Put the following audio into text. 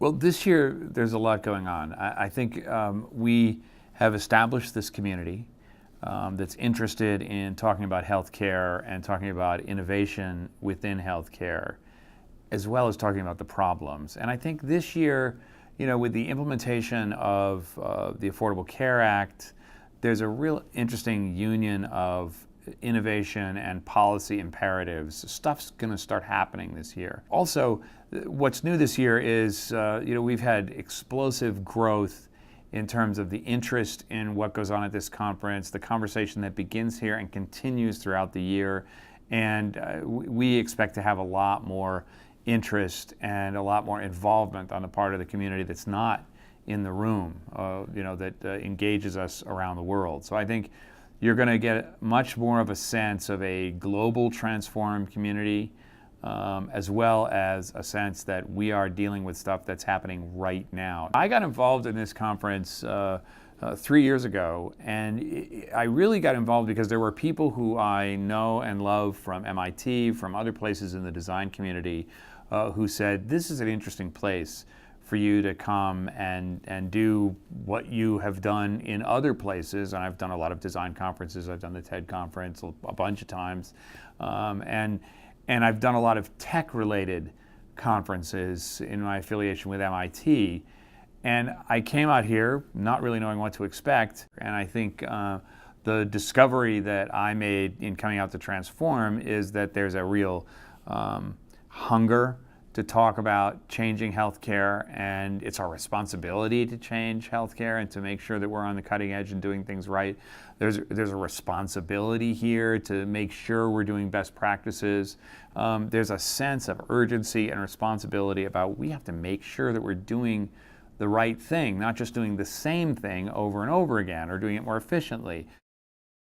Well, this year there's a lot going on. I think we have established this community that's interested in talking about healthcare and talking about innovation within healthcare, as well as talking about the problems. And I think this year, with the implementation of the Affordable Care Act, there's a real interesting union of innovation and policy imperatives. Stuff's going to start happening this year. Also, what's new this year is, we've had explosive growth in terms of the interest in what goes on at this conference, the conversation that begins here and continues throughout the year. And we expect to have a lot more interest and a lot more involvement on the part of the community that's not in the room, that engages us around the world. So I think you're going to get much more of a sense of a global transformed community, as well as a sense that we are dealing with stuff that's happening right now. I got involved in this conference 3 years ago, and I really got involved because there were people who I know and love from MIT, from other places in the design community, who said, this is an interesting place for you to come and do what you have done in other places. And I've done a lot of design conferences. I've done the TED conference a bunch of times. And I've done a lot of tech-related conferences in my affiliation with MIT. And I came out here not really knowing what to expect. And I think the discovery that I made in coming out to Transform is that there's a real hunger to talk about changing healthcare, and it's our responsibility to change healthcare and to make sure that we're on the cutting edge and doing things right. There's a responsibility here to make sure we're doing best practices. There's a sense of urgency and responsibility about we have to make sure that we're doing the right thing, not just doing the same thing over and over again or doing it more efficiently.